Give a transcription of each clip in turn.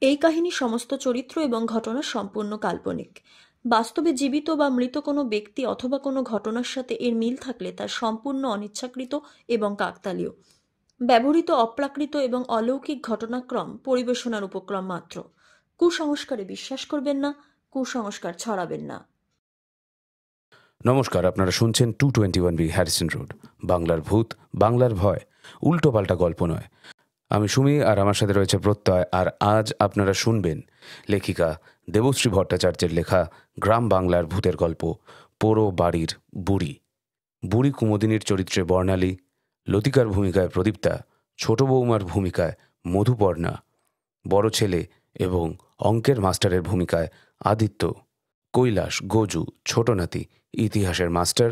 এই কাহিনীর সমস্ত চরিত্র এবং ঘটনা সম্পূর্ণ কাল্পনিক। বাস্তবে জীবিত বা মৃত কোনো ব্যক্তি অথবা কোনো ঘটনার সাথে এর মিল থাকলে তা সম্পূর্ণ অনিচ্ছাকৃত এবং কাকতালীয়। ব্যবহৃত অপ্রাকৃত এবং অলৌকিক ঘটনাক্রম পরিবেশনার উপক্রম মাত্র। কুসংস্কারে বিশ্বাস করবেন না, কুসংস্কার ছড়াবেন না। নমস্কার, আপনারা শুনছেন 221B হ্যারিসন রোড, বাংলার ভূত, বাংলার ভয়, উল্টো পাল্টা গল্প নয়। আমি সুমি, আর আমার সাথে রয়েছে প্রত্যয়। আর আজ আপনারা শুনবেন লেখিকা দেবশ্রী ভট্টাচার্যের লেখা গ্রাম বাংলার ভূতের গল্প পোড়ো বাড়ির বুড়ি। বুড়ি কুমুদিনীর চরিত্রে বর্ণালী, লতিকার ভূমিকায় প্রদীপ্তা, ছোট বৌমার ভূমিকায় মধুপর্ণা, বড় ছেলে এবং অঙ্কের মাস্টারের ভূমিকায় আদিত্য, কৈলাস, গজু, ছোট নাতি, ইতিহাসের মাস্টার,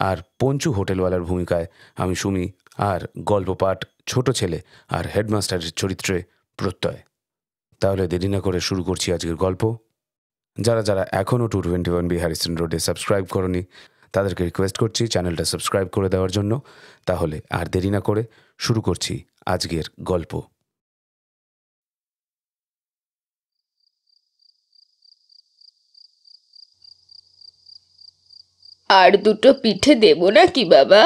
আর পঞ্চু হোটেলওয়ালার ভূমিকায় আমি সুমি, আর গল্প পাঠ ছোট ছেলে আর হেডমাস্টারের চরিত্রে প্রত্যয়। তাহলে দেরি না করে শুরু করছি আজকের গল্প। যারা যারা এখনও 221B হ্যারিসন রোডে সাবস্ক্রাইব করনি তাদেরকে রিকোয়েস্ট করছি চ্যানেলটা সাবস্ক্রাইব করে দেওয়ার জন্য। তাহলে আর দেরি না করে শুরু করছি আজকের গল্প। আর দুটো পিঠে দেব নাকি বাবা?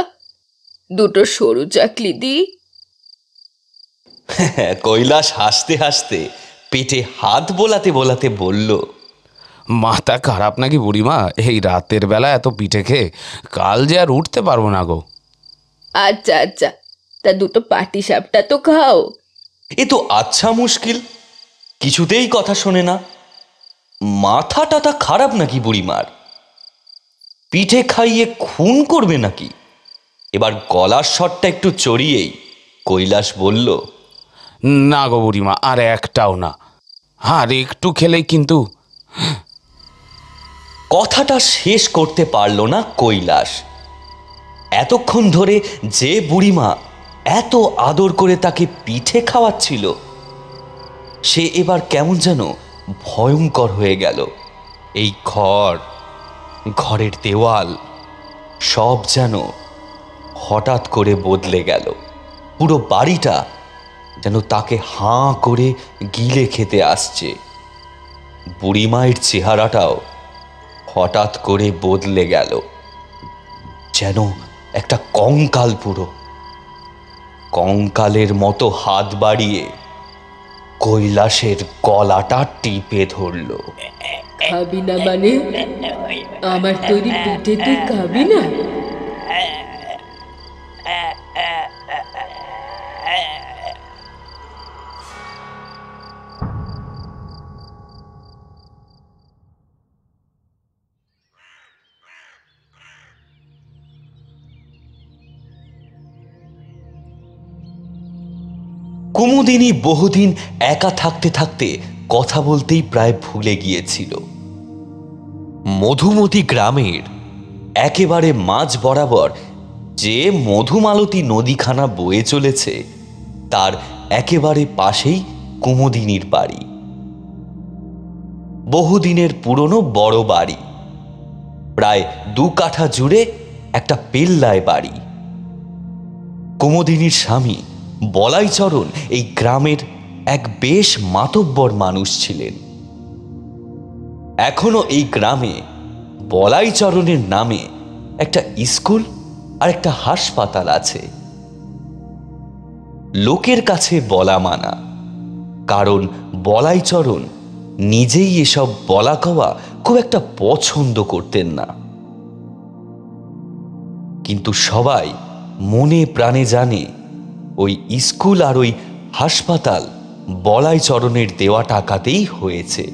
দুটো সরু চাকলি দি। কৈলাস হাসতে হাসতে পেটে হাত বোলাতে বোলাতে বলল, মাথা খারাপ নাকি বুড়িমা? এই রাতের বেলা এত পিঠে খেয়ে কাল যে আর উঠতে পারবো না গো। আচ্ছা আচ্ছা, তা দুটো পাটি সাপটা তো খাও। এ তো আচ্ছা মুশকিল, কিছুতেই কথা শোনে না। মাথা টাটা খারাপ নাকি বুড়িমার? পিঠে খাইয়ে খুন করবে নাকি? এবার গলার স্বরটা একটু চড়িয়েই কৈলাস বলল, না গো বুড়িমা, আর একটাও না, আর একটু খেলেই কিন্তু। কথাটা শেষ করতে পারল না কৈলাস। এতক্ষণ ধরে যে বুড়িমা এত আদর করে তাকে পিঠে খাওয়াচ্ছিল, সে এবার কেমন যেন ভয়ঙ্কর হয়ে গেল। এই ঘরের দেওয়াল সব যেন হঠাৎ করে বদলে গেল। পুরো বাড়িটা যেন তাকে হাঁ করে গিলে খেতে আসছে। বুড়িমায়ের চেহারাটাও হঠাৎ করে বদলে গেল, যেন একটা কঙ্কাল। পুরো কঙ্কালের মতো হাত বাড়িয়ে কৈলাসের গলাটা টিপে ধরল। খাবি না মানে? আমার তৈরি পিঠে তুই খাবি না? কুমুদিনী বহুদিন একা থাকতে থাকতে কথা বলতেই প্রায় ভুলে গিয়েছিল। মধুমতি গ্রামের একেবারে মাঝ বরাবর যে মধুমালতী নদীখানা বয়ে চলেছে, তার একেবারে পাশেই কুমুদিনীর বাড়ি। বহুদিনের পুরনো বড় বাড়ি, প্রায় 2 কাঠা জুড়ে একটা পেল্লায় বাড়ি। কুমুদিনীর স্বামী বলাইচরণ এই গ্রামের এক বেশ মাতব্বর মানুষ ছিলেন। এখনো এই গ্রামে বলাইচরণের নামে একটা স্কুল আর একটা হাসপাতাল আছে। লোকের কাছে বলা মানা, কারণ বলাইচরণ নিজেই এসব বলা কওয়া খুব একটা পছন্দ করতেন না। কিন্তু সবাই মনে প্রাণে জানে ওই স্কুল আর ওই হাসপাতাল বলাইচরণের দেওয়া টাকাতেই হয়েছে।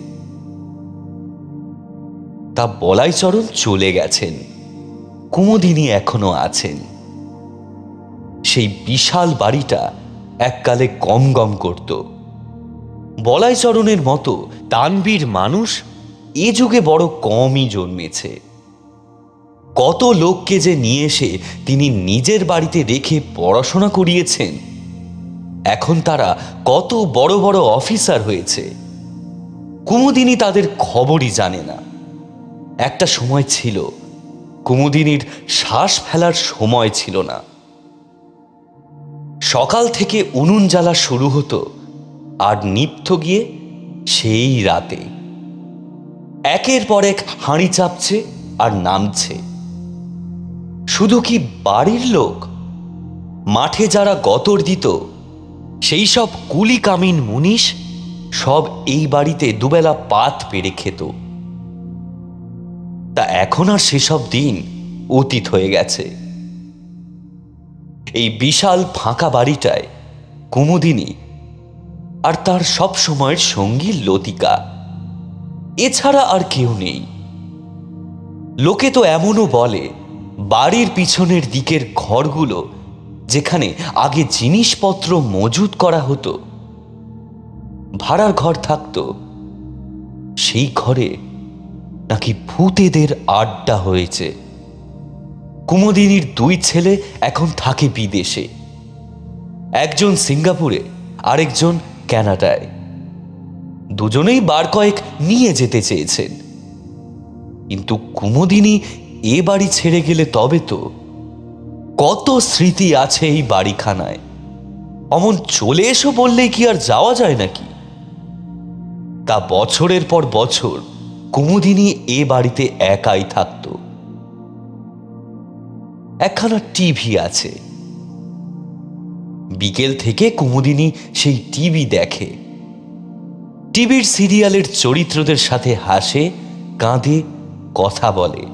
তা বলাইচরণ চলে গেছেন, কুমুদিনী এখনো আছেন। সেই বিশাল বাড়িটা এককালে গম গম করত। বলাইচরণের মতো দানবীর মানুষ এ যুগে বড় কমই জন্মেছে। কত লোককে যে নিয়ে এসে তিনি নিজের বাড়িতে রেখে পড়াশোনা করিয়েছেন। এখন তারা কত বড় বড় অফিসার হয়েছে, কুমুদিনী তাদের খবরই জানে না। একটা সময় ছিল কুমুদিনীর শ্বাস ফেলার সময় ছিল না। সকাল থেকে উনুন জ্বালা শুরু হতো, আর নিভত গিয়ে সেই রাতে একের পর এক হাঁড়ি চাপছে আর নামছে। শুধু কি বাড়ির লোক, মাঠে যারা গতর দিত সেই সব কুলি কামিন মুনিশ সব এই বাড়িতে দুবেলা পাত পেড়ে খেত। তা এখন আর সেসব দিন অতীত হয়ে গেছে। এই বিশাল ফাঁকা বাড়িটায় কুমুদিনী আর তার সব সময়ের সঙ্গী লতিকা, এছাড়া আর কেউ নেই। লোকে তো এমনও বলে বাড়ির পিছনের দিকের ঘরগুলো যেখানে আগে জিনিসপত্র মজুত করা হতো, ভাড়ার ঘর থাকতো, সেই ঘরে নাকি ভূতেদের আড্ডা হয়েছে। কুমুদিনীর দুই ছেলে এখন থাকে বিদেশে, একজন সিঙ্গাপুরে আরেকজন কানাডায়। দুজনেই বার কয়েক নিয়ে যেতে চেয়েছেন, কিন্তু কুমুদিনী এ বাড়ি ছেড়ে গেলে তবে তো। কত স্মৃতি আছে এই বাড়িখানায়, অমন চলে এসো বললেই কি আর যাওয়া যায় নাকি? তা বছরের পর বছর কুমুদিনী এ বাড়িতে একাই থাকত। একখানা টিভি আছে, বিকেল থেকে কুমুদিনী সেই টিভি দেখে। টিভির সিরিয়ালের চরিত্রদের সাথে হাসে, কাঁদে, কথা বলে।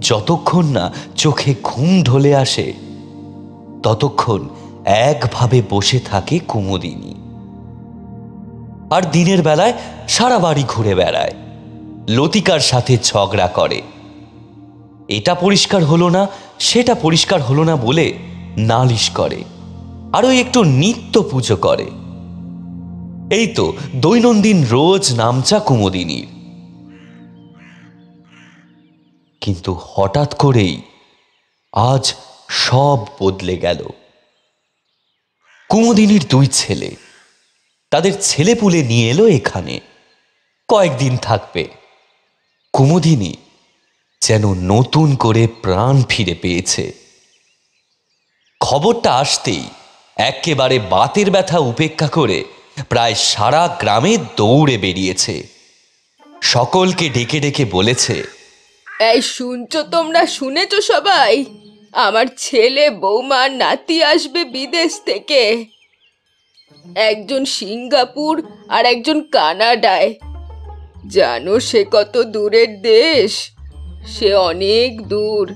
যতক্ষণ না চোখে ঘুম ঢলে আসে ততক্ষণ একভাবে বসে থাকে কুমুদিনী। আর দিনের বেলায় সারা বাড়ি ঘুরে বেড়ায়, লতিকার সাথে ঝগড়া করে। এটা পরিষ্কার হলো না, সেটা পরিষ্কার হলো না বলে নালিশ করে, আরো একটু নিত্য পুজো করে। এই তো দৈনন্দিন রোজ নামচা কুমুদিনীর। কিন্তু হঠাৎ করেই আজ সব বদলে গেল। কুমুদিনীর দুই ছেলে তাদের ছেলেপুলে নিয়ে এলো এখানে, কয়েকদিন থাকবে। কুমুদিনী যেন নতুন করে প্রাণ ফিরে পেয়েছে। খবরটা আসতেই একেবারে বাতের ব্যথা উপেক্ষা করে প্রায় সারা গ্রামে দৌড়ে বেরিয়েছে। সকলকে ডেকে ডেকে বলেছে, এই শুনছো তোমরা, শুনেছো সবাই? আমার ছেলে, বৌমা, নাতি আসবে বিদেশ থেকে। একজন সিঙ্গাপুর আর একজন কানাডায়। জানো সে কত দূরের দেশ? সে অনেক দূর,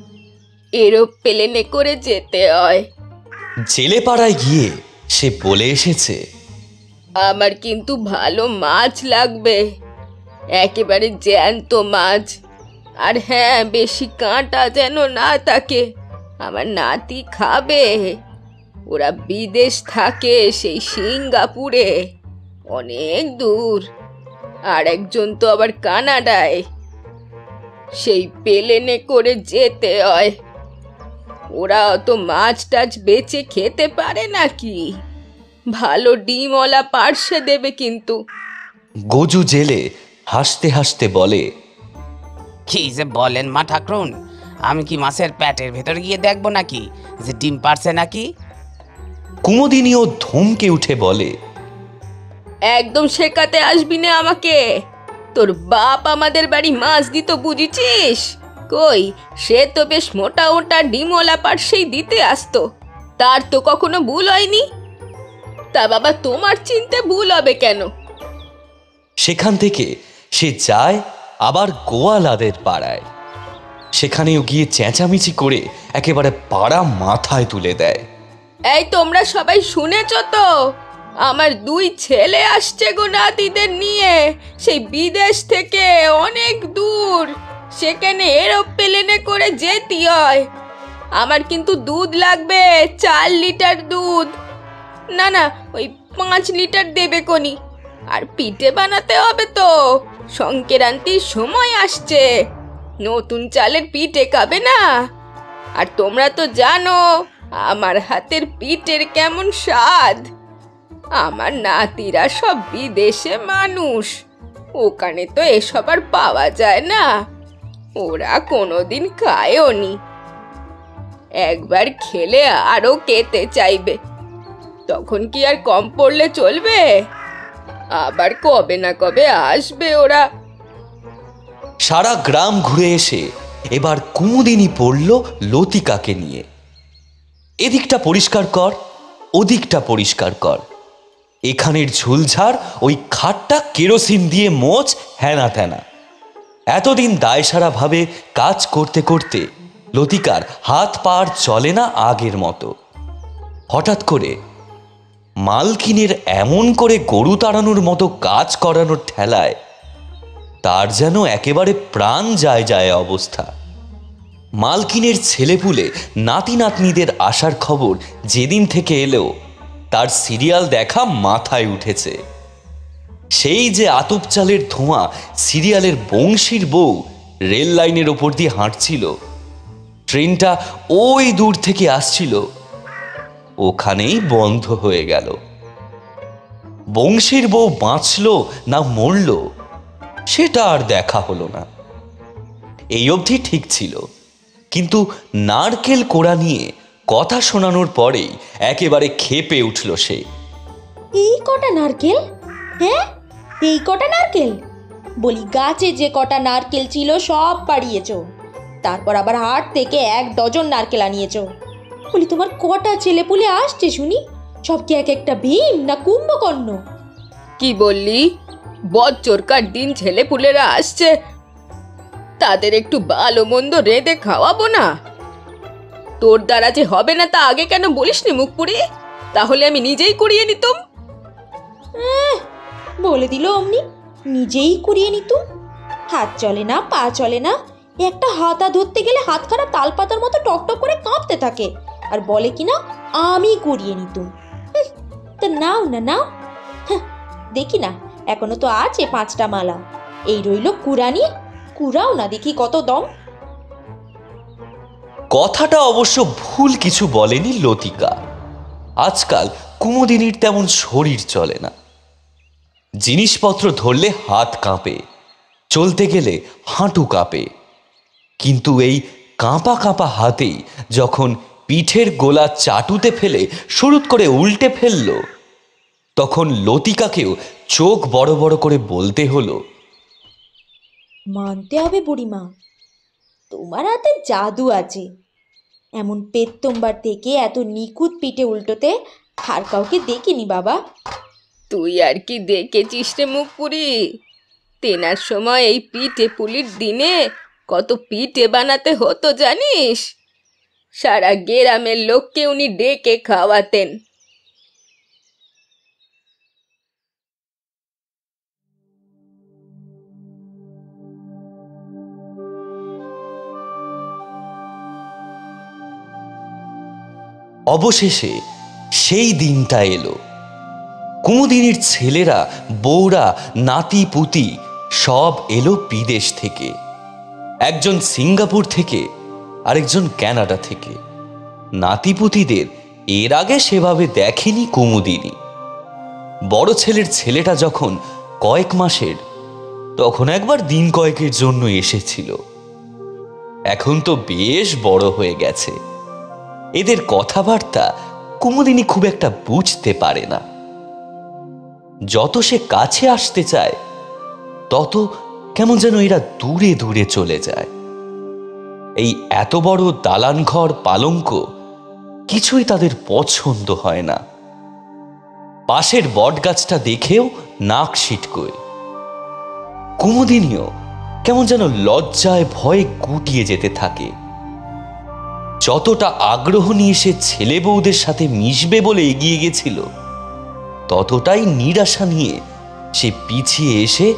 এরোপ্লেনে করে যেতে হয়। জেলেপাড়ায় গিয়ে সে বলে এসেছে, আমার কিন্তু ভালো মাছ লাগবে, একেবারে জ্যান্ত মাছ। আর হ্যাঁ, বেশি কাঁটা যেন না থাকে, আমার নাতি খাবে। ওরা বিদেশ থাকে সেই সিঙ্গাপুরে, অনেক দূর। আর একজন তো আবার কানাডায়, সেই প্লেনে করে যেতে হয়। ওরা অত মাছ টাছ বেচে খেতে পারে নাকি? ভালো ডিমওয়ালা পার্সে দেবে কিন্তু। গজু জেলে হাসতে হাসতে বলে, কি যে বলেন মা ঠাকরুন, আমি কি মাছের পেটের ভেতর গিয়ে দেখবো নাকি যে ডিম পারছে নাকি? কুমুদিনীও ধমকে উঠে বলে, একদম শেখাতে আসবি না আমাকে। তোর বাপ আমাদের বাড়ি মাছ দিত বুঝেছিস? কই, সে তো বেশ মোটা মোটা ডিমওয়ালা পার্সেই দিতে আসতো, তার তো কখনো ভুল হয়নি। তা বাবা, তোমার চিনতে ভুল হবে কেন? সেখান থেকে সে যায় আবার গোয়ালাদের পাড়ায়। সেখানেও গিয়ে চেঁচামেচি করে একেবারে পাড়া মাথায় তুলে দেয়। এই তোমরা সবাই শুনেছ তো? আমার দুই ছেলে আসছে গো নাতিদের নিয়ে, সেই বিদেশ থেকে, অনেক দূর। সেখানে এরোপ্লেনে করে যেতে হয়। আমার কিন্তু দুধ লাগবে, 4 লিটার দুধ। না না, ওই 5 লিটার দেবে কোনি। আর পিঠে বানাতে হবে তো, সংক্রান্তির সময় আসছে, নতুন চালের পিঠে খাবে না? আর তোমরা তো জানো আমার হাতের পিঠের কেমন স্বাদ। আমার নাতিরা সব বিদেশে মানুষ, ওখানে তো এসব আর পাওয়া যায় না, ওরা কোনোদিন খায়ও নি। একবার খেলে আরো খেতে চাইবে, তখন কি আর কম পড়লে চলবে? আবার কবে না কবে আসবে ওরা। সারা গ্রাম ঘুরে এসে এবার কুমুদিনী পড়ল লতিকাকে নিয়ে। এদিকটা পরিষ্কার কর, ওদিকটা পরিষ্কার কর, এখানের ঝুলঝাড়, ওই খাটটা কেরোসিন দিয়ে মোচ, হ্যানা ত্যানা। এতদিন দায়সারা ভাবে কাজ করতে করতে লতিকার হাত পা আর চলে না আগের মতো। হঠাৎ করে মালকিনের এমন করে গরু তাড়ানোর মতো কাজ করানোর ঠেলায় তার যেন একেবারে প্রাণ যায় যায় অবস্থা। মালকিনের ছেলেপুলে নাতি নাতনিদের আসার খবর যেদিন থেকে এলো তার সিরিয়াল দেখা মাথায় উঠেছে। সেই যে আতপ চালের ধোঁয়া সিরিয়ালের বংশীর বউ রেল লাইনের ওপর দিয়ে হাঁটছিল, ট্রেনটা ওই দূর থেকে আসছিল, ওখানেই বন্ধ হয়ে গেল। বংশীর বউ বাঁচল না মরল সেটা আর দেখা হলো না। এই অবধি ঠিক ছিল, কিন্তু নারকেল কোড়া নিয়ে কথা শোনানোর পরেই একেবারে ক্ষেপে উঠল সে। এই কটা নারকেল? হ্যাঁ, এই কটা নারকেল? বলি গাছে যে কটা নারকেল ছিল সব পাড়িয়েছ, তারপর আবার হাট থেকে 1 ডজন নারকেল আনিয়েছ। বলি তোমার কটা ছেলেপুলে আসছে শুনি? সব কি এক একটা ভীম না কুম্ভকর্ণ? কি বললি? বচ্চরকার দিন ছেলেপুলেরা আসছে, তাদের একটু ভালো মন্দ রেঁধে খাওয়াবো না? তোর দ্বারা যে হবে না তা আগে কেন বলিসনি মুখ পুড়িয়ে? তাহলে আমি নিজেই কুড়িয়ে নিতুম। বলে দিল অমনি, নিজেই কুড়িয়ে নিতুম। হাত চলে না, পা চলে না, একটা হাতা ধরতে গেলে হাতখানা তালপাতার মতো টকটক করে কাঁপতে থাকে, আর বলে কিনা আমি কুড়িয়ে নিতুম। তা নাও না, নাও। দেখি না, এখনো তো আছে 5টা মালা, এই রইল কুড়ানি, কুড়াও না দেখি কত দম। কথাটা অবশ্য ভুল কিছু বলেনি লতিকা। আজকাল কুমুদিনীর তেমন শরীর চলে না, জিনিসপত্র ধরলে হাত কাঁপে, চলতে গেলে হাঁটু কাঁপে। কিন্তু এই কাঁপা কাঁপা হাতেই যখন পিঠের গোলা চাটুতে ফেলে শুরুত করে উল্টে ফেলল, তখন লতিকাকেও চোখ বড় বড় করে বলতে হলো, মানতে হবে বুড়িমা, তোমার হাতে জাদু আছে। এমন পেত্তম্বার থেকে এত নিখুঁত পিঠে উল্টোতে আর কাউকে দেখিনি বাবা। তুই আর কি দেখেছিস রে মুখ পুরি? তেনার সময় এই পিঠে পুলির দিনে কত পিঠে বানাতে হতো জানিস? সারা গ্রামের লোককে উনি ডেকে খাওয়াতেন। অবশেষে সেই দিনটা এলো। কুমুদিনীর ছেলেরা, বউরা, নাতি পুতি সব এলো বিদেশ থেকে। একজন সিঙ্গাপুর থেকে, আরেকজন কানাডা থেকে। নাতিপুতিদের এর আগে সেভাবে দেখেনি কুমুদিনী। বড় ছেলের ছেলেটা যখন কয়েক মাসের, তখন একবার দিন কয়েকের জন্য এসেছিল। এখন তো বেশ বড় হয়ে গেছে, এদের কথাবার্তা কুমুদিনী খুব একটা বুঝতে পারে না। যত সে কাছে আসতে চায় তত কেমন যেন এরা দূরে দূরে চলে যায়। এই এত বড় দালান ঘর, পালঙ্ক কিছুই তাদের পছন্দ হয় না। পাশের বট গাছটা দেখেও নাক সিটকোয়। কুমুদিনীও কেমন যেন লজ্জায় ভয়ে গুটিয়ে যেতে থাকে। যতটা আগ্রহ নিয়ে সে ছেলে বউদের সাথে মিশবে বলে এগিয়ে গেছিল, ততটাই নিরাশা নিয়ে সে পিছিয়ে এসে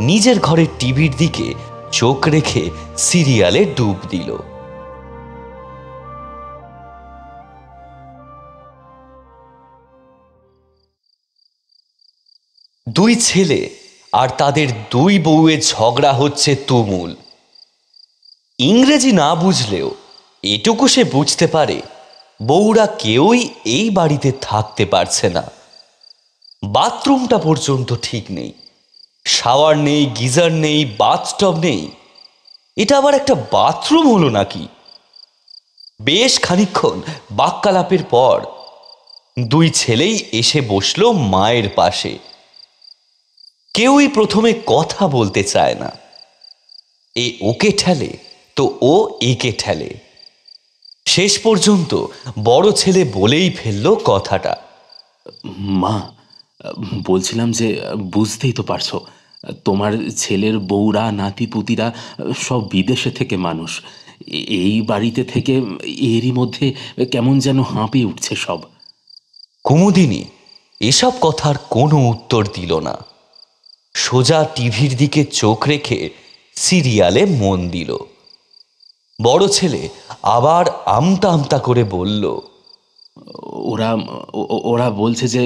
নিজের ঘরের টিভির দিকে চোখ রেখে সিরিয়ালে ডুব দিল। দুই ছেলে আর তাদের দুই বউয়ের ঝগড়া হচ্ছে তুমুল। ইংরেজি না বুঝলেও এটুকু সে বুঝতে পারে, বউরা কেউই এই বাড়িতে থাকতে পারছে না। বাথরুমটা পর্যন্ত ঠিক নেই, শাওয়ার নেই, গিজার নেই, বাথটব নেই। এটা আবার একটা বাথরুম হলো নাকি? বেশ খানিকক্ষণ বাক্যালাপের পর দুই ছেলেই এসে বসলো মায়ের পাশে। কেউই প্রথমে কথা বলতে চায় না। এ ওকে ঠেলে তো ও একে ঠেলে। শেষ পর্যন্ত বড় ছেলে বলেই ফেলল কথাটা। মা, বলছিলাম যে বুঝতেই তো পারছো, তোমার ছেলের বউরা নাতি পুতিরা সব বিদেশে থেকে মানুষ। এই বাড়িতে থেকে এরই মধ্যে কেমন যেন হাঁপিয়ে উঠছে সব। কুমুদিনী এসব কথার কোনো উত্তর দিল না। সোজা টিভির দিকে চোখ রেখে সিরিয়ালে মন দিল। বড় ছেলে আবার আমতা আমতা করে বলল, ওরা ওরা বলছে যে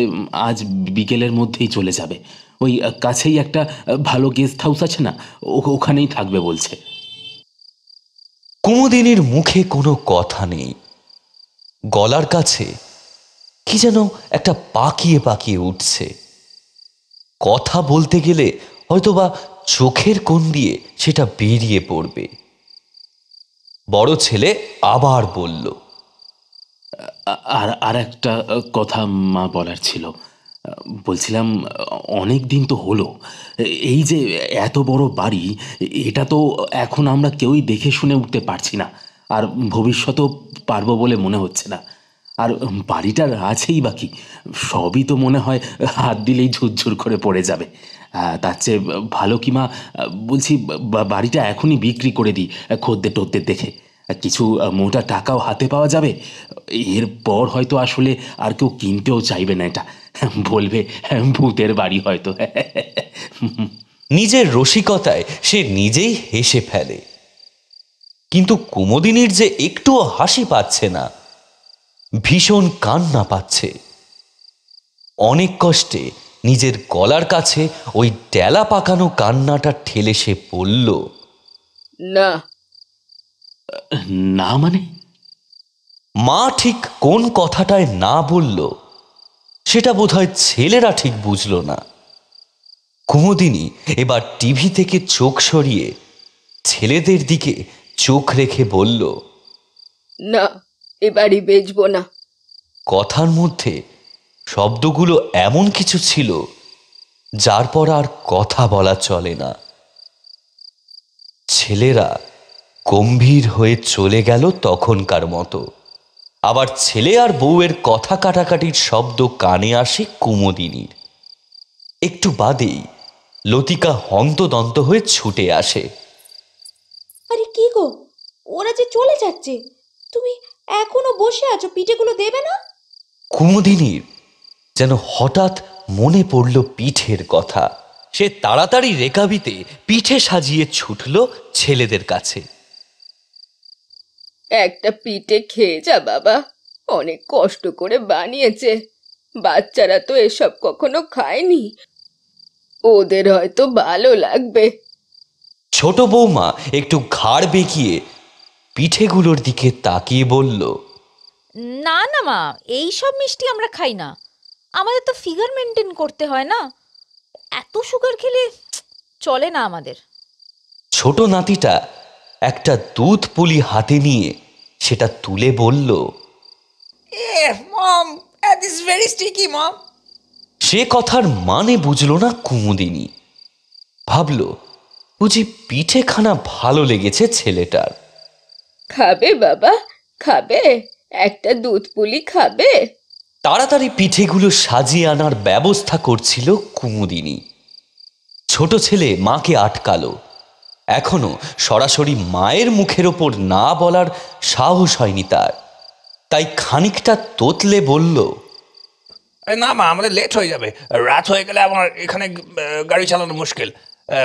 আজ বিকেলের মধ্যেই চলে যাবে। ওই কাছেই একটা ভালো গেস্ট হাউস আছে না, ওখানেই থাকবে বলছে। কুমুদিনীর মুখে কোনো কথা নেই। গলার কাছে কি যেন একটা পাকিয়ে পাকিয়ে উঠছে। কথা বলতে গেলে হয়তোবা চোখের কোণ দিয়ে সেটা বেরিয়ে পড়বে। বড় ছেলে আবার বলল, আর একটা কথা মা বলার ছিল। বলছিলাম, অনেক দিন তো হলো এই যে এত বড় বাড়ি, এটা তো এখন আমরা কেউই দেখে শুনে উঠতে পারছি না, আর ভবিষ্যতেও পারবো বলে মনে হচ্ছে না। আর বাড়িটার আছেই বাকি, সবই তো মনে হয় হাত দিলেই ঝুরঝুর করে পড়ে যাবে। তার চেয়ে ভালো কি মা, বলছি বাড়িটা এখনই বিক্রি করে দিই, খদ্দের টদ্দের দেখে কিছু মোটা টাকাও হাতে পাওয়া যাবে। এরপর হয়তো আসলে আর কেউ কিনতেও চাইবে না, এটা বলবে ভূতের বাড়ি হয়তো। নিজের রসিকতায় সে নিজেই হেসে ফেলে। কিন্তু কুমুদিনীর যে একটুও হাসি পাচ্ছে না, ভীষণ কান্না পাচ্ছে। অনেক কষ্টে নিজের গলার কাছে ওই ডেলা পাকানো কান্নাটা ঠেলে সে বলল, না। না মানে? মা ঠিক কোন কথাটায় না বলল সেটা বোধহয় ছেলেরা ঠিক বুঝল না। কুমুদিনী এবার টিভি থেকে চোখ সরিয়ে ছেলেদের দিকে চোখ রেখে বলল, না, এ বাড়ি বেচবো না। কথার মধ্যে শব্দগুলো এমন কিছু ছিল যার পর আর কথা বলা চলে না। ছেলেরা গম্ভীর হয়ে চলে গেল তখনকার মতো। আবার ছেলে আর বউয়ের কথা কাটাকাটির শব্দ কানে আসে কুমুদিনীর। একটু বাদেই লতিকা হন্তদন্ত হয়ে ছুটে আসে। আরে কি গো, ওরা যে চলে যাচ্ছে, তুমি এখনো বসে আছো, পিঠেগুলো দেবে না? কুমুদিনীর যেন হঠাৎ মনে পড়ল পিঠের কথা। সে তাড়াতাড়ি রেকাবিতে পিঠে সাজিয়ে ছুটল ছেলেদের কাছে। একটা পিঠে খেয়ে যা বাবা, অনেক কষ্ট করে বানিয়েছে। বাচ্চারা তো এসব কখনো খায়নি, ওদের হয়তো ভালো লাগবে। ছোট বৌমা একটু ঘাড় বেঁকিয়ে পিঠেগুলোর দিকে তাকিয়ে বলল, না না মা, এই সব মিষ্টি আমরা খাই না, আমাদের তো ফিগার মেনটেন করতে হয় না, এত সুগার খেলে চলে না আমাদের। ছোট নাতিটা একটা দুধ পুলি হাতে নিয়ে সেটা তুলে বলল, মম, দিস ইজ ভেরি স্টিকি মম। সে কথার মানে বুঝল না কুমুদিনী। ভাবল বুঝি পিঠেখানা ভালো লেগেছে ছেলেটার। খাবে বাবা, খাবে? একটা দুধ পুলি খাবে? তাড়াতাড়ি পিঠেগুলো সাজিয়ে আনার ব্যবস্থা করছিল কুমুদিনী। ছোট ছেলে মাকে আটকালো। এখনো সরাসরি মায়ের মুখের ওপর না বলার সাহস হয়নি তার। তাই খানিকটা তোতলে বলল, না মা, আমাদের লেট হয়ে যাবে, রাত হয়ে গেলে আমার এখানে গাড়ি চালানো মুশকিল।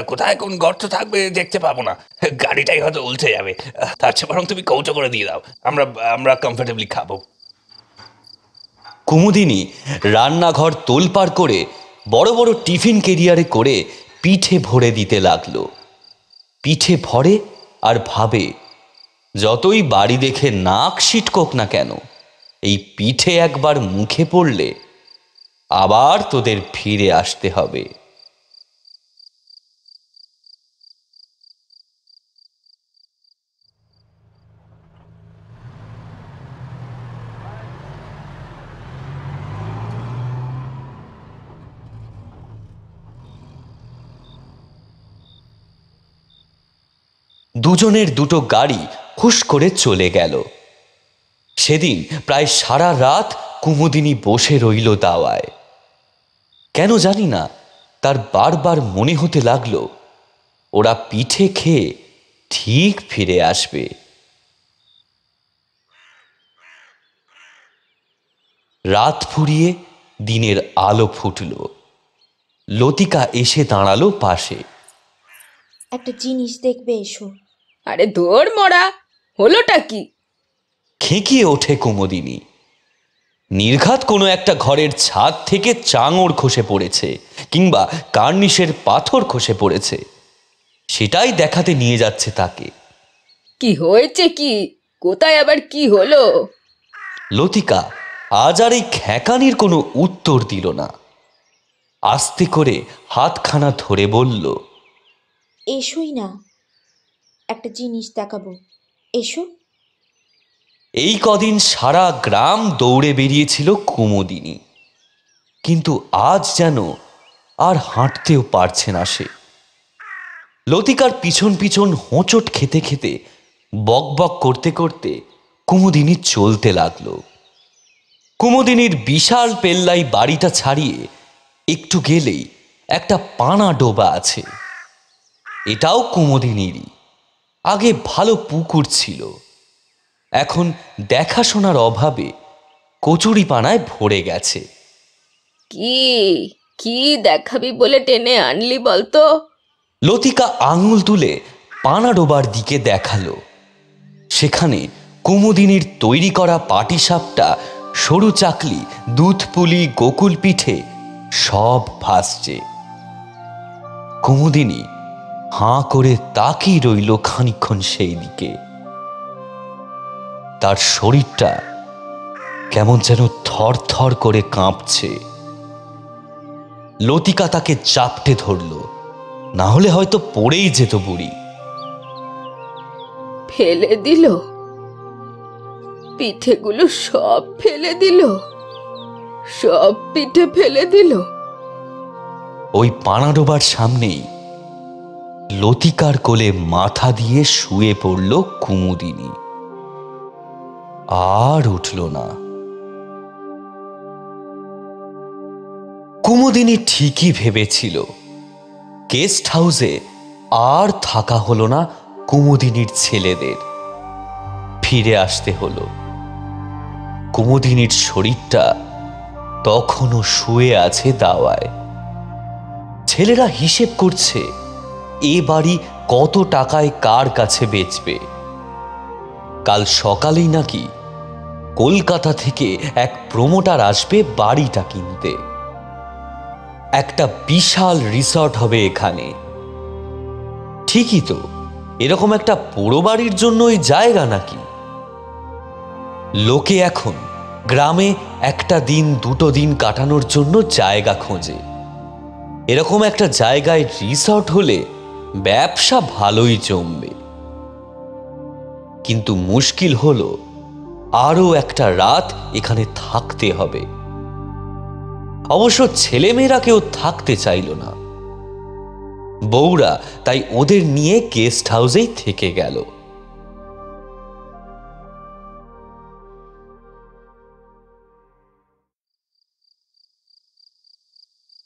কোথায় কোন গর্ত থাকবে দেখতে পাবো না, গাড়িটাই হয়তো উল্টে যাবে। তার চেয়ে বরং তুমি কৌটো করে দিয়ে দাও, আমরা কমফোর্টেবলি খাবো। কুমুদিনী রান্নাঘর তোলপাড় করে বড় বড় টিফিন ক্যারিয়ারে করে পিঠে ভরে দিতে লাগলো। পিঠে ভরে আর ভাবে, যতই বাড়ি দেখে নাক সিটকোক না কেন, এই পিঠে একবার মুখে পড়লে আবার তোদের ফিরে আসতে হবে। দুজনের দুটো গাড়ি হুশ করে চলে গেল। সেদিন প্রায় সারা রাত কুমুদিনী বসে রইল দাওয়ায়। কেন জানি না, তার বারবার মনে হতে লাগলো ওরা পিঠে খেয়ে ঠিক ফিরে আসবে। রাত ফুরিয়ে দিনের আলো ফুটল। লতিকা এসে দাঁড়ালো পাশে। একটা জিনিস দেখবে, এসো। আরে ধর মরা, হলোটা কি? খেঁকিয়ে ওঠে কুমুদিনী। নির্ঘাত কোনো একটা ঘরের ছাদ থেকে চাঙড় খসে পড়েছে, কিংবা কার্নিশের পাথর খসে পড়েছে, সেটাই দেখাতে নিয়ে যাচ্ছে তাকে। কি হয়েছে কি? কোথায় আবার কি হলো? লতিকা আজ আর এই খ্যাঁকানির কোনো উত্তর দিল না। আস্তে করে হাতখানা ধরে বলল, এসোই না, একটা জিনিস দেখাবো, এসো। এই কদিন সারা গ্রাম দৌড়ে বেরিয়েছিল কুমুদিনী, কিন্তু আজ যেন আর হাঁটতেও পারছে না সে। লতিকার পিছন পিছন হোঁচট খেতে খেতে, বকবক করতে করতে কুমুদিনী চলতে লাগলো। কুমুদিনীর বিশাল পেল্লাই বাড়িটা ছাড়িয়ে একটু গেলেই একটা পানা ডোবা আছে। এটাও কুমুদিনীরই। আগে ভালো পুকুর ছিল, এখন দেখাশোনার অভাবে কচুরি পানায় ভরে গেছে। কি কি দেখাবি বলে টেনে আনলি বলতো? লতিকা আঙুল তুলে পানা ডোবার দিকে দেখালো। সেখানে কুমুদিনীর তৈরি করা পাটিসাপটা, সরু চাকলি, দুধ পুলি, গোকুল পিঠে সব ভাসছে। কুমুদিনী হাঁ করে তাকিয়ে রইল খানিকক্ষণ সেই দিকে। তার শরীরটা কেমন যেন থর থর করে কাঁপছে। লতিকা তাকে চাপটে ধরল, না হলে হয়তো পড়েই যেত বুড়ি। ফেলে দিল? পিঠেগুলো সব ফেলে দিল? সব পিঠে ফেলে দিল? ওই পানাডোবার সামনেই লতিকার কোলে মাথা দিয়ে শুয়ে পড়ল কুমুদিনী। আর উঠল না। কুমুদিনী ঠিকই ভেবেছিল গেস্ট হাউসে আর থাকা হলো না কুমুদিনীর ছেলেদের। ফিরে আসতে হলো। কুমুদিনীর শরীরটা তখনও শুয়ে আছে দাওয়ায়। ছেলেরা হিসেব করছে এ বাড়ি কত টাকায় কার কাছে বেচবে। কাল সকালেই নাকি কলকাতা থেকে এক প্রমোটার আসবে বাড়িটা কিনতে। একটা বিশাল রিসর্ট হবে এখানে। ঠিকই তো, এরকম একটা পোড়ো বাড়ির জন্যই জায়গা নাকি? লোকে এখন গ্রামে একটা দিন দুটো দিন কাটানোর জন্য জায়গা খোঁজে। এরকম একটা জায়গায় রিসর্ট হলে ব্যবসা ভালোই জমবে। কিন্তু মুশকিল হলো আরো একটা রাত এখানে থাকতে হবে। অবশ্য ছেলেমেয়েরা কেউ থাকতে চাইল না। বউরা তাই ওদের নিয়ে গেস্ট হাউসেই থেকে গেল।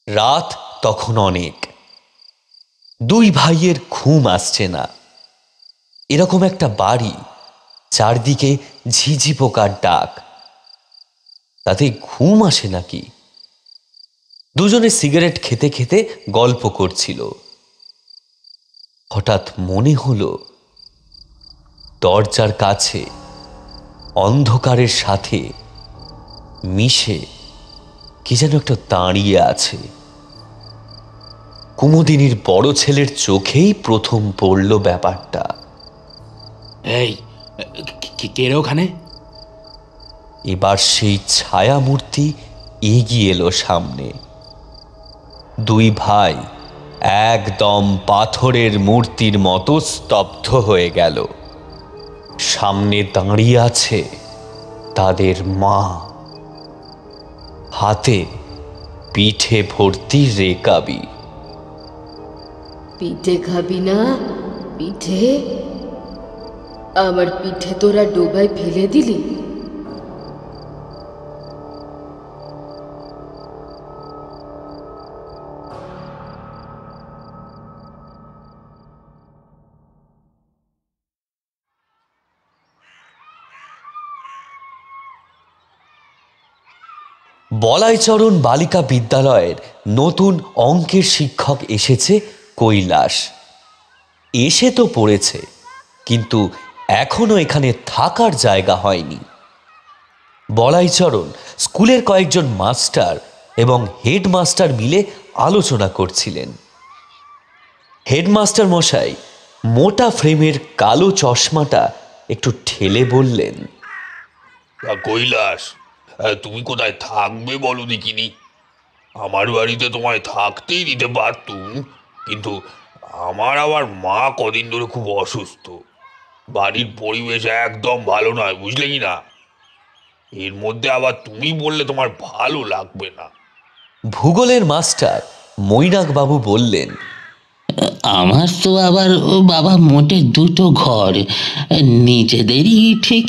রাত তখন অনেক। দুই ভাইয়ের ঘুম আসছে না। এরকম একটা বাড়ি, চারদিকে ঝিঝি পোকার ডাক, তাতে ঘুম আসে নাকি? দুজনে সিগারেট খেতে খেতে গল্প করছিল। হঠাৎ মনে হলো দরজার কাছে অন্ধকারের সাথে মিশে কি যেন একটা দাঁড়িয়ে আছে। কুমুদিনীর বড় ছেলের চোখেই প্রথম পড়ল ব্যাপারটা। এই, কে রে ওখানে? এবার সেই ছায়ামূর্তি এগিয়ে এলো সামনে। দুই ভাই একদম পাথরের মূর্তির মতো স্তব্ধ হয়ে গেল। সামনে দাঁড়িয়ে আছে তাদের মা, হাতে পিঠে ভর্তি রেকাবি। পিঠে খাবি না? পিঠে আমার পিঠে তোরা ডোবায় ফেলে দিলি? বলাইচরণ বালিকা বিদ্যালয়ের নতুন অঙ্কের শিক্ষক এসেছে কৈলাস। এসে তো পড়েছে, কিন্তু এখনো এখানে থাকার জায়গা হয়নি। বলাইচরণ স্কুলের কয়েকজন মাস্টার এবং হেডমাস্টার মিলে আলোচনা করছিলেন। হেডমাস্টার মশাই মোটা ফ্রেমের কালো চশমাটা একটু ঠেলে বললেন, কৈলাস, তুমি কোথায় থাকবে বলো দেখিনি? আমার বাড়িতে তোমায় থাকতেই দিতে পারতুম, কিন্তু আমার আবার মা কদিন ধরে খুব অসুস্থ। বাড়ির পরিবেশ একদম ভালো নয়, বুঝলে কি না? এর মধ্যে আবার তুমি বললে তোমার ভালো লাগবে না। ভূগোলের মাস্টার মৈনাক বাবু বললেন, আমার তো আবার বাবা মোটে দুটো ঘর, নিজেদেরই ঠিক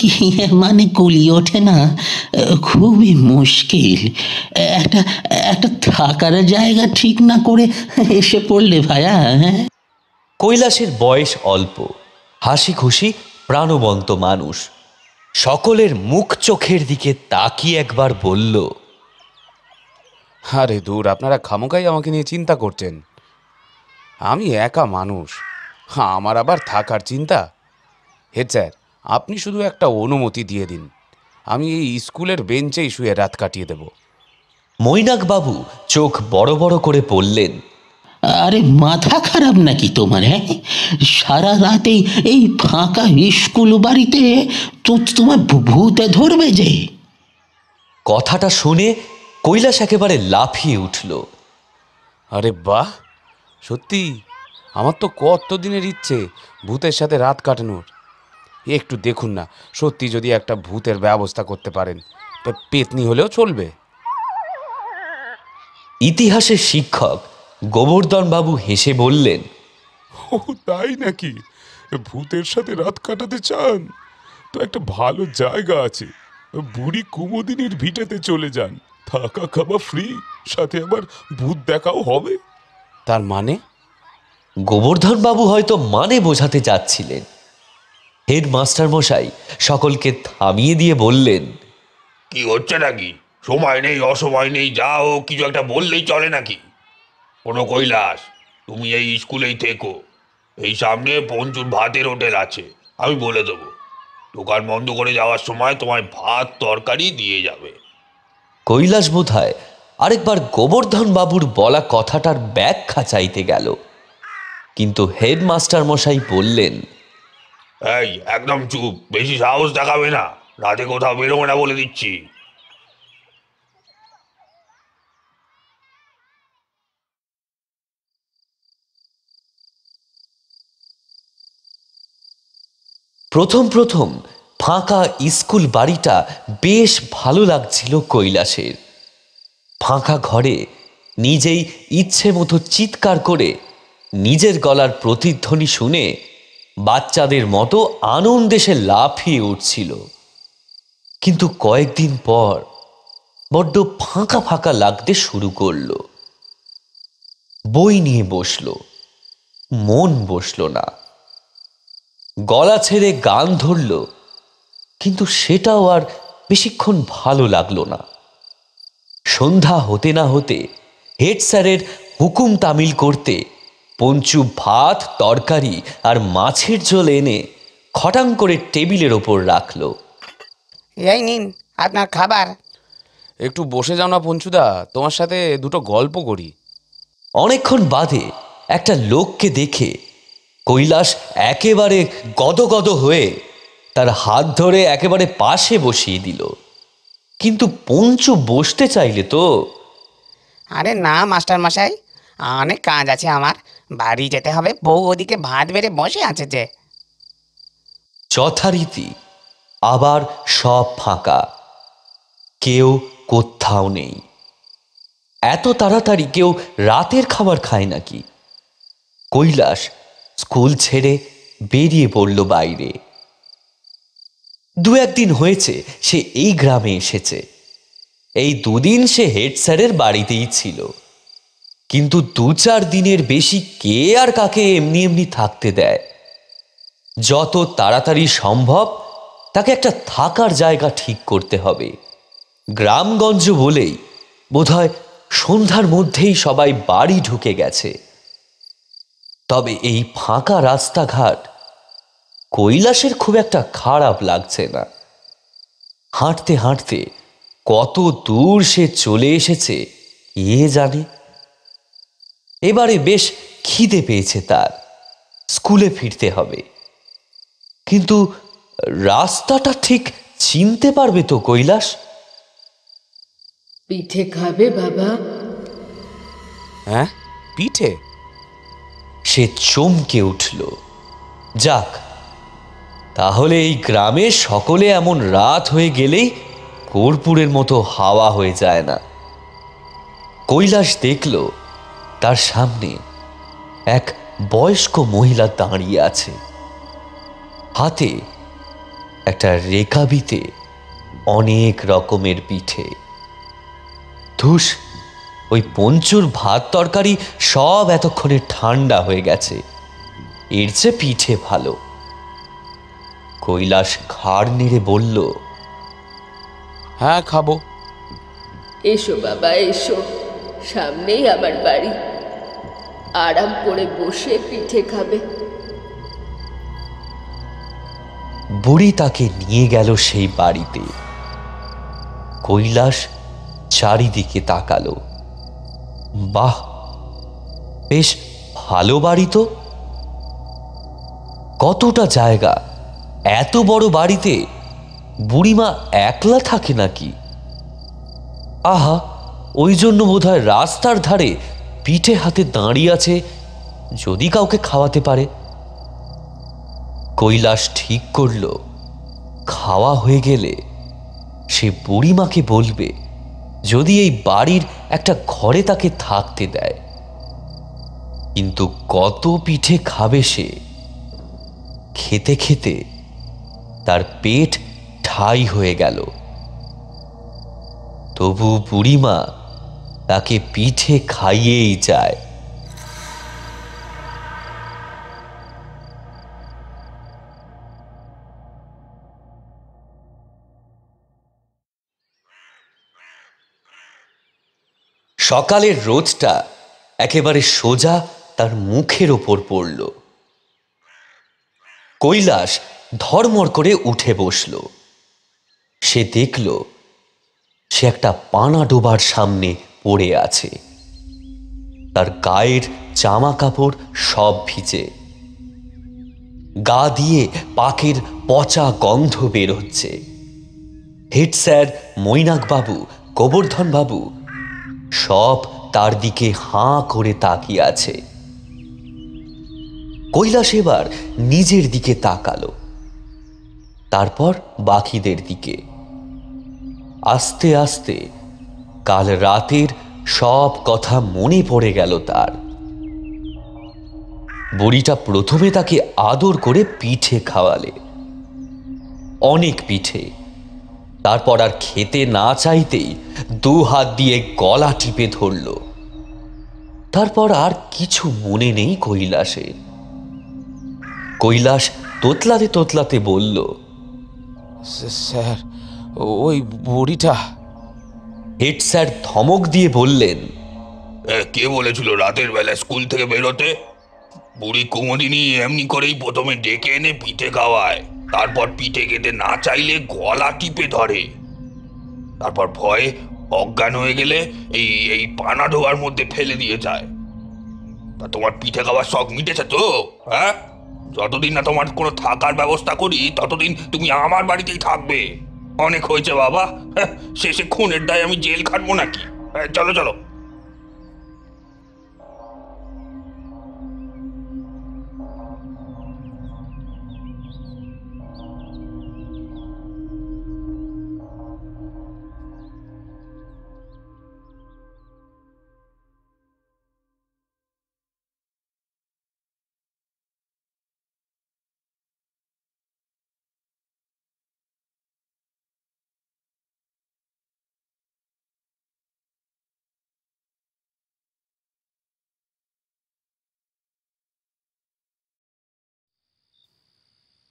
মানে কুলিয়ে ওঠে না, খুবই মুশকিল। একটা একটা থাকার জায়গা ঠিক না করে এসে পড়লে ভায়া। হ্যাঁ, কৈলাসের বয়স অল্প, হাসি খুশি প্রাণবন্ত মানুষ। সকলের মুখ চোখের দিকে তাকিয়ে একবার বলল, আরে দূর, আপনারা খামোকাই আমাকে নিয়ে চিন্তা করছেন। আমি একা মানুষ, আমার আবার থাকার চিন্তা? হেড স্যার, আপনি শুধু একটা অনুমতি দিয়ে দিন, আমি এই স্কুলের বেঞ্চেই শুয়ে রাত কাটিয়ে দেব। মৈনাক বাবু চোখ বড় বড় করে বললেন, আরে মাথা খারাপ নাকি তোমার? হ্যাঁ, সারা রাতেই এই ফাঁকা স্কুল বাড়িতে তো তোমার ভূতে ধরবে যে। কথাটা শুনে কৈলাস একেবারে লাফিয়ে উঠল। আরে বাহ, সত্যি আমার তো কত দিনের ইচ্ছে ভূতের সাথে রাত কাটানোর। একটু দেখুন না, সত্যি যদি একটা ভূতের ব্যবস্থা করতে পারেন, তা পেতনি হলেও চলবে। ইতিহাসের শিক্ষক গোবর্ধন বাবু হেসে বললেন, ও তাই নাকি? ভূতের সাথে রাত কাটাতে চান তো একটা ভালো জায়গা আছে, বুড়ি কুমুদিনীর ভিটেতে চলে যান, থাকা খাওয়া ফ্রি, সাথে আবার ভূত দেখাও হবে। তার মানে? গোবর্ধন বাবু হয়তো মানে বোঝাতে যাচ্ছিলেন। হেডমাস্টার মশাই সকলকে থামিয়ে দিয়ে বললেন, কি হচ্ছে নাকি? সময় নেই, অসময় নেই, যা হোক কিছু একটা বললেই চলে নাকি? কোনো কৈলাস, তুমি এই স্কুলেই থেকো। এই সামনে পঞ্চুর ভাতের হোটেল আছে, আমি বলে দেবো। দোকান বন্ধ করে যাওয়ার সময় তোমায় ভাত তরকারি দিয়ে যাবে। কৈলাস বোধহয় আরেকবার গোবর্ধন বাবুর বলা কথাটার ব্যাখ্যা চাইতে গেল, কিন্তু হেডমাস্টার মশাই বললেন, এই একদম চুপ, বেশি সাহস দেখাবে না, রাতে কোথাও বেরোবে না বলে দিচ্ছি। প্রথম প্রথম ফাঁকা স্কুল বাড়িটা বেশ ভালো লাগছিল কৈলাসের। ফাঁকা ঘরে নিজেই ইচ্ছে মতো চিৎকার করে নিজের গলার প্রতিধ্বনি শুনে বাচ্চাদের মতো আনন্দে সে লাফিয়ে উঠছিল। কিন্তু কয়েকদিন পর বড্ড ফাঁকা ফাঁকা লাগতে শুরু করল। বই নিয়ে বসলো, মন বসলো না। গলা ছেড়ে গান ধরল, কিন্তু সেটাও আর বেশিক্ষণ ভালো লাগলো না। সন্ধ্যা হতে না হতে হেড স্যারের হুকুম তামিল করতে পঞ্চু ভাত তরকারি আর মাছের ঝোল এনে খটাং করে টেবিলের ওপর রাখল। এই নিন আপনার খাবার। একটু বসে যাও না পঞ্চুদা, তোমার সাথে দুটো গল্প করি। অনেকক্ষণ বাদে একটা লোককে দেখে কৈলাস একেবারে গদগদ হয়ে তার হাত ধরে একেবারে পাশে বসিয়ে দিল। কিন্তু পঞ্চু বসতে চাইলে তো। আরে না মাস্টার মশাই, অনেক কাজ আছে আমার, বাড়ি যেতে হবে, বউ ওদিকে ভাত বেড়ে বসে আছে যে। যথারীতি আবার সব ফাঁকা, কেউ কোথাও নেই। এত তাড়াতাড়ি কেউ রাতের খাবার খায় নাকি? কৈলাস স্কুল ছেড়ে বেরিয়ে পড়ল বাইরে। দু একদিন হয়েছে সে এই গ্রামে এসেছে। এই দুদিন সে হেড স্যারের বাড়িতেই ছিল, কিন্তু 2-4 দিনের বেশি কে আর কাকে এমনি এমনি থাকতে দেয়। যত তাড়াতাড়ি সম্ভব তাকে একটা থাকার জায়গা ঠিক করতে হবে। গ্রামগঞ্জ বলেই বোধহয় সন্ধ্যার মধ্যেই সবাই বাড়ি ঢুকে গেছে। তবে এই ফাঁকা রাস্তাঘাট কৈলাসের খুব একটা খারাপ লাগছে না। হাঁটতে হাঁটতে কত দূর সে চলে এসেছে কে জানে। এবারে বেশ খিদে পেয়েছে তার, স্কুলে ফিরতে হবে। কিন্তু রাস্তাটা ঠিক চিনতে পারবে তো কৈলাস? পিঠে খাবে বাবা? হ্যাঁ, পিঠে? সে চমকে উঠল। যাক, তাহলে এই গ্রামে সকলে এমন রাত হয়ে গেলেই কর্পূরের মতো হাওয়া হয়ে যায় না। কৈলাস দেখল তার সামনে এক বয়স্ক মহিলা দাঁড়িয়ে আছে, হাতে একটা রেকাবিতে অনেক রকমের পিঠে। ধুস, ওই পঞ্চুর ভাত তরকারি সব এতক্ষণে ঠান্ডা হয়ে গেছে, এর চেয়ে পিঠে ভালো। কৈলাস ঘাড় নেড়ে বলল, হ্যাঁ, খাবো। এসো বাবা এসো, সামনেই আমার বাড়ি, আরাম করে বসে পিঠে খাবে। বুড়ি তাকে নিয়ে গেল সেই বাড়িতে। কৈলাস চারিদিকে তাকালো। বাহ, বেশ ভালো বাড়ি তো। কতটা জায়গা! এত বড় বাড়িতে বুড়িমা একলা থাকে নাকি? আহা, ওই জন্য বোধহয় রাস্তার ধারে পিঠে হাতে দাঁড়িয়ে আছে, যদি কাউকে খাওয়াতে পারে। কৈলাস ঠিক করল খাওয়া হয়ে গেলে সে বুড়িমাকে বলবে যদি এই বাড়ির একটা ঘরে তাকে থাকতে দেয়। কিন্তু কত পিঠে খাবে সে? খেতে খেতে তার পেট ঠাই হয়ে গেল। তবু বুড়িমা তাকে পিঠে খাইয়েই যায়। সকালের রোদটা একেবারে সোজা তার মুখের ওপর পড়ল। কৈলাস ধড়মড় করে উঠে বসল। সে দেখল সে একটা পানা ডোবার সামনে পড়ে আছে। তার গায়ের জামা কাপড় সব ভিজে, গা দিয়ে পাকের পচা গন্ধ বের হচ্ছে। হেড স্যার, মৈনাক বাবু, গোবর্ধন বাবু সব তার দিকে হাঁ করে তাকিয়ে আছে। কৈলাস এবার নিজের দিকে তাকালো, তারপর বাকিদের দিকে। আস্তে আস্তে কাল রাতের সব কথা মনে পড়ে গেল তার। বুড়িটা প্রথমে তাকে আদর করে পিঠে খাওয়ালে, অনেক পিঠে। তারপর আর খেতে না চাইতেই 2 হাত দিয়ে গলা টিপে ধরল। তারপর আর কিছু মনে নেই কৈলাসের। কৈলাস তোতলাতে তোতলাতে বলল, স্যার, ওই বুড়িটা। হেড স্যার ধমক দিয়ে বললেন, কে বলেছিল রাতের বেলা স্কুল থেকে বেরোতে? বুড়ি কুমুদিনী এমনি করেই প্রথমে ডেকে এনে পিঠে খাওয়ায়, তারপর পিঠে খেতে না চাইলে গলা টিপে ধরে, তারপর ভয়ে অজ্ঞান হয়ে গেলে এই এই পানা ডোবার মধ্যে ফেলে দিয়ে যায়। তা তোমার পিঠে খাওয়ার শখ মিটেছে তো? হ্যাঁ, যতদিন না তোমার কোনো থাকার ব্যবস্থা করি ততদিন তুমি আমার বাড়িতেই থাকবে। অনেক হয়েছে বাবা, শেষে খুনের দায় আমি জেল খাটবো নাকি? চলো চলো।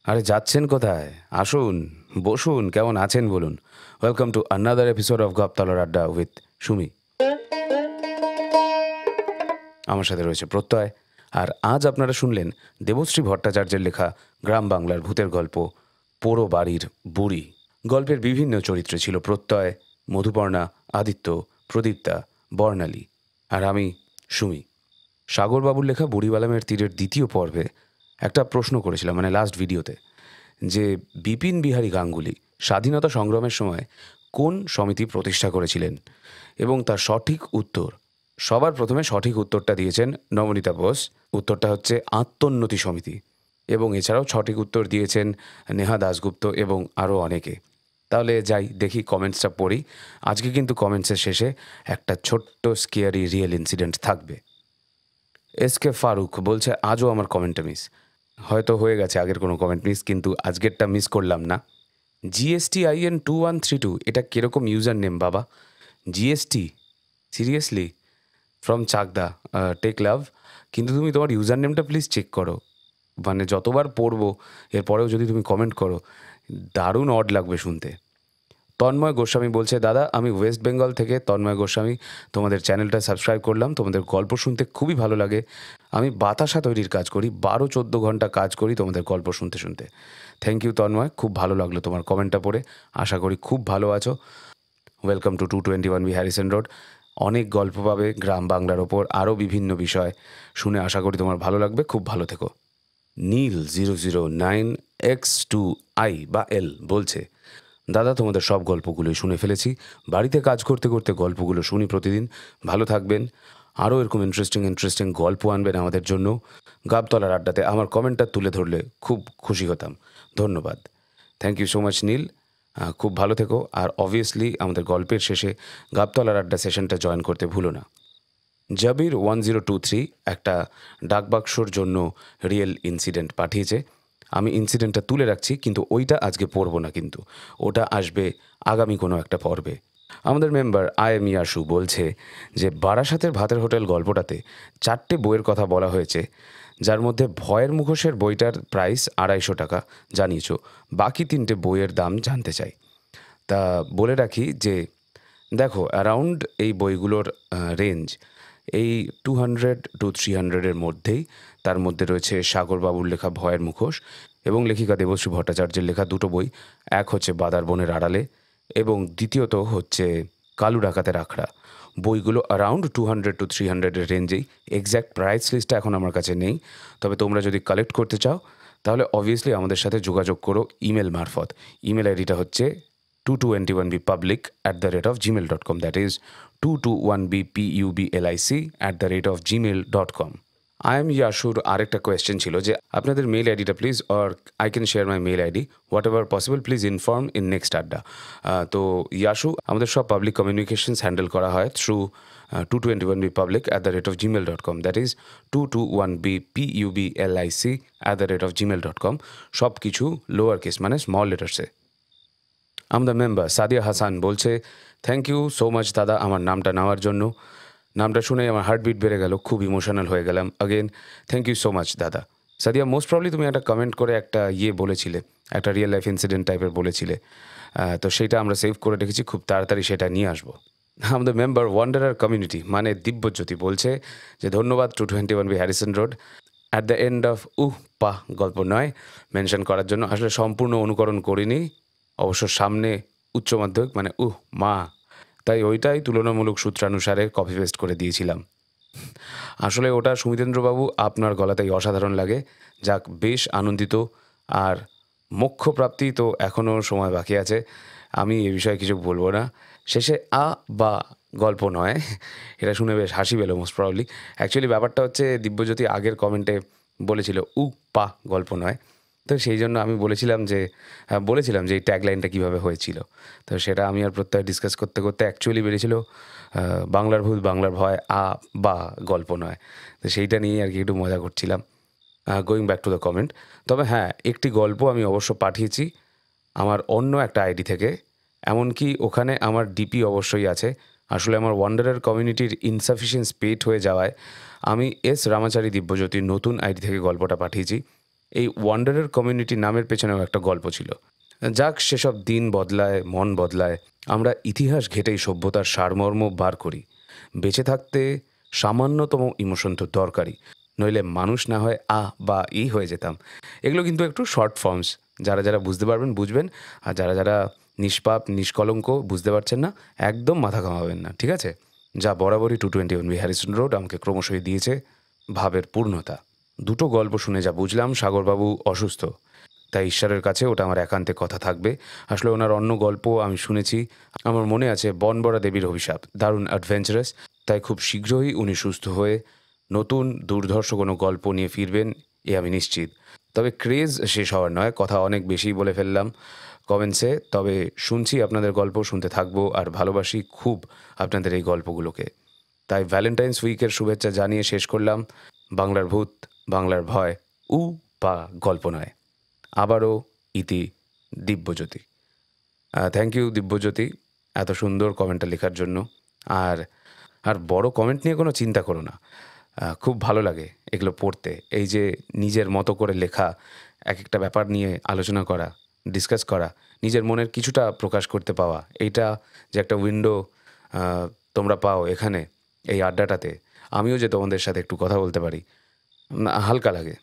আরে যাচ্ছেন কোথায়? আসুন, বসুন, কেমন আছেন বলুন। Welcome to another episode of গাবতলার আড্ডা উইথ সুমি। আমার সাথে রয়েছে প্রত্যয়, আর আজ আপনারা শুনলেন দেবশ্রী ভট্টাচার্যের লেখা গ্রাম বাংলার ভূতের গল্প পোড়ো বাড়ির বুড়ি। গল্পের বিভিন্ন চরিত্রে ছিল প্রত্যয়, মধুপর্ণা, আদিত্য, প্রদীপ্তা, বর্ণালী, আর আমি সুমি। সাগরবাবুর লেখা বুড়িবালামের তীরের দ্বিতীয় পর্বে একটা প্রশ্ন করেছিলাম, মানে লাস্ট ভিডিওতে, যে বিপিন বিহারী গাঙ্গুলি স্বাধীনতা সংগ্রামের সময় কোন সমিতি প্রতিষ্ঠা করেছিলেন, এবং তার সঠিক উত্তর, সবার প্রথমে সঠিক উত্তরটা দিয়েছেন নবনীতা বোস। উত্তরটা হচ্ছে আত্মোন্নতি সমিতি। এবং এছাড়াও সঠিক উত্তর দিয়েছেন নেহা দাশগুপ্ত এবং আরও অনেকে। তাহলে যাই দেখি, কমেন্টসটা পড়ি। আজকে কিন্তু কমেন্টসের শেষে একটা ছোট্ট স্কেয়ারি রিয়েল ইনসিডেন্ট থাকবে। এসকে ফারুক বলছে, আজও আমার কমেন্টটা মিস। হয়তো হয়ে গেছে আগের কোনো কমেন্ট মিস, কিন্তু আজকেরটা মিস করলাম না। GSTIN 2132, এটা কীরকম ইউজার নেম বাবা? GST, seriously? From Chakdah, tech love. কিন্তু তুমি তোমার ইউজার নেমটা প্লিজ চেক করো, মানে যতবার পড়বো এরপরেও যদি তুমি কমেন্ট করো, দারুণ অড লাগবে শুনতে। তন্ময় গোস্বামী বলছে, দাদা আমি ওয়েস্ট বেঙ্গল থেকে তন্ময় গোস্বামী, তোমাদের চ্যানেলটা সাবস্ক্রাইব করলাম, তোমাদের গল্প শুনতে খুবই ভালো লাগে। আমি বাতাসা তৈরির কাজ করি, 12-14 ঘন্টা কাজ করি তোমাদের গল্প শুনতে শুনতে। থ্যাংক ইউ তন্ময়, খুব ভালো লাগলো তোমার কমেন্টটা পড়ে। আশা করি খুব ভালো আছো। Welcome to 221B Harrison road. অনেক গল্প পাবে গ্রাম বাংলার ওপর, আরও বিভিন্ন বিষয় শুনে আশা করি তোমার ভালো লাগবে। খুব ভালো থেকো। নীল 009X2I বা L বলছে, দাদা তোমাদের সব গল্পগুলোই শুনে ফেলেছি, বাড়িতে কাজ করতে করতে গল্পগুলো শুনি প্রতিদিন। ভালো থাকবেন, আরও এরকম ইন্টারেস্টিং গল্প আনবেন আমাদের জন্য। গাবতলার আড্ডাতে আমার কমেন্টটা তুলে ধরলে খুব খুশি হতাম। ধন্যবাদ, থ্যাংক ইউ সো মাচ নীল। খুব ভালো থেকো, আর অবভিয়াসলি আমাদের গল্পের শেষে গাবতলার আড্ডা সেশনটা জয়েন করতে ভুলো না। জাবির 1023 একটা ডাকবাক্সর জন্য রিয়েল ইনসিডেন্ট পাঠিয়েছে। আমি ইনসিডেন্টটা তুলে রাখছি, কিন্তু ওইটা আজকে পড়ব না, কিন্তু ওটা আসবে আগামী কোনো একটা পর্বে। আমাদের মেম্বার ইয়াশু বলছে যে বারাসাতের ভাতের হোটেল গল্পটাতে 4টে বইয়ের কথা বলা হয়েছে, যার মধ্যে ভয়ের মুখোশের বইটার প্রাইস 250 টাকা জানিয়েছ, বাকি 3টে বইয়ের দাম জানতে চাই। তা বলে রাখি যে দেখো, অ্যারাউন্ড এই বইগুলোর রেঞ্জ এই 200 to 300-এর মধ্যেই। তার মধ্যে রয়েছে সাগরবাবুর লেখা ভয়ের মুখোশ এবং লেখিকা দেবশ্রী ভট্টাচার্যের লেখা 2টো বই। এক হচ্ছে বাদারবনের আড়ালে এবং দ্বিতীয়ত হচ্ছে কালু ডাকাতের আখড়া। বইগুলো অ্যারাউন্ড 200 to 300-এর রেঞ্জেই। এক্স্যাক্ট প্রাইস লিস্টটা এখন আমার কাছে নেই, তবে তোমরা যদি কালেক্ট করতে চাও তাহলে অবভিয়াসলি আমাদের সাথে যোগাযোগ করো ইমেল মারফত। ইমেল আইডিটা হচ্ছে 221bpublic@gmail.com, দ্যাট ইজ 221bpublic@gmail.com। ইয়াশুর আরেকটা কোয়েশ্চেন ছিল যে আপনাদের মেইল আইডিটা please, or I can share my mail ID, what ever possible please inform in next আড্ডা। তো ইয়াশু, আমাদের সব পাবলিক কমিউনিকেশনস হ্যান্ডেল করা হয় through 221bpublic@gmail.com, that is 221bpublic@gmail.com। সব কিছু লোয়ার কেস মানে স্মল লেটার্সে। আমাদের মেম্বার সাদিয়া হাসান বলছে, থ্যাংক ইউ সো মাচ দাদা আমার নামটা নেওয়ার জন্য। নামটা শুনে আমার হার্টবিট বেড়ে গেল, খুব ইমোশনাল হয়ে গেলাম। Again thank you so much দাদা। সাদিয়া, মোস্ট প্রবলি তুমি একটা কমেন্ট করে একটা বলেছিলে, একটা রিয়েল লাইফ ইনসিডেন্ট টাইপের বলেছিলে, তো সেটা আমরা সেভ করে রেখেছি, খুব তাড়াতাড়ি সেটা নিয়ে আসবো। আমাদের মেম্বার ওয়ান্ডারার কমিউনিটি মানে দিব্যজ্যোতি বলছে যে ধন্যবাদ 221B Harrison road at the end of গল্প নয় মেনশন করার জন্য। আসলে সম্পূর্ণ অনুকরণ করিনি, অবশ্য সামনে উচ্চ মাধ্যমিক মানে মা, তাই ওইটাই তুলনামূলক সূত্রানুসারে কপি পেস্ট করে দিয়েছিলাম। আসলে ওটা সুমিতেন্দ্রবাবু আপনার গলাতেই অসাধারণ লাগে। যাক, বেশ আনন্দিত। আর মোক্ষ প্রাপ্তি তো এখনও সময় বাকি আছে, আমি এ বিষয়ে কিছু বলবো না। শেষে বা গল্প নয়, এটা শুনে বেশ হাসি পেল মোস্ট প্রবলি। অ্যাকচুয়ালি ব্যাপারটা হচ্ছে দিব্যজ্যোতি আগের কমেন্টে বলেছিল গল্প নয়, তো সেই জন্য আমি বলেছিলাম যে এই ট্যাগলাইনটা কীভাবে হয়েছিল। তো সেটা আমি আর প্রত্যয় ডিসকাস করতে করতে অ্যাকচুয়ালি বেরিয়েছিল বাংলার ভূত বাংলার ভয় বা গল্প নয়। তো সেইটা নিয়ে আর কি একটু মজা করছিলাম। Going back to the comment, তবে হ্যাঁ, একটি গল্প আমি অবশ্য পাঠিয়েছি আমার অন্য একটা আইডি থেকে, এমনকি ওখানে আমার ডিপি অবশ্যই আছে। আসলে আমার ওয়ান্ডারার কমিউনিটির ইনসাফিসিয়েন্ট পেট হয়ে যাওয়ায় আমি রামাচারী দিব্যজ্যোতির নতুন আইডি থেকে গল্পটা পাঠিয়েছি। এই ওয়ান্ডারার কমিউনিটি নামের পেছনেও একটা গল্প ছিল। যাক, সেসব দিন বদলায়, মন বদলায়, আমরা ইতিহাস ঘেটেই সভ্যতার সারমর্ম বার করি। বেঁচে থাকতে সামান্যতম ইমোশন তো দরকারই, নইলে মানুষ না হয় বা হয়ে যেতাম। এগুলো কিন্তু একটু শর্ট ফর্মস, যারা যারা বুঝতে পারবেন বুঝবেন, আর যারা যারা নিষ্পাপ নিষ্কলঙ্ক বুঝতে পারছেন না, একদম মাথা ঘামাবেন না, ঠিক আছে? যা বরাবরই 221 বি হ্যারিসন রোড আমাকে ক্রমশই দিয়েছে ভাবের পূর্ণতা। দুটো গল্প শুনে যা বুঝলাম, সাগরবাবু অসুস্থ, তাই ঈশ্বরের কাছে ওটা আমার একান্তে কথা থাকবে। আসলে ওনার অন্য গল্প আমি শুনেছি, আমার মনে আছে বনবরা দেবীর অভিশাপ, দারুণ অ্যাডভেঞ্চারাস। তাই খুব শীঘ্রই উনি সুস্থ হয়ে নতুন দুর্ধর্ষ কোনো গল্প নিয়ে ফিরবেন, এ আমি নিশ্চিত। তবে ক্রেজ শেষ হওয়ার নয়, কথা অনেক বেশি বলে ফেললাম কমেন্টসে। তবে শুনছি আপনাদের গল্প, শুনতে থাকবো, আর ভালোবাসি খুব আপনাদের এই গল্পগুলোকে। তাই ভ্যালেন্টাইন্স উইকের শুভেচ্ছা জানিয়ে শেষ করলাম। বাংলার ভূত, বাংলার ভয়, বা গল্প নয়। আবারও ইতি, দিব্যজ্যোতি। থ্যাংক ইউ দিব্যজ্যোতি, এত সুন্দর কমেন্টটা লেখার জন্য। আর বড় কমেন্ট নিয়ে কোনো চিন্তা করো না, খুব ভালো লাগে এগুলো পড়তে। এই যে নিজের মতো করে লেখা, এক একটা ব্যাপার নিয়ে আলোচনা করা, ডিসকাস করা, নিজের মনের কিছুটা প্রকাশ করতে পাওয়া, এইটা যে একটা উইন্ডো তোমরা পাও এখানে এই আড্ডাটাতে, আমিও যে তোমাদের সাথে একটু কথা বলতে পারি, হালকা লাগে।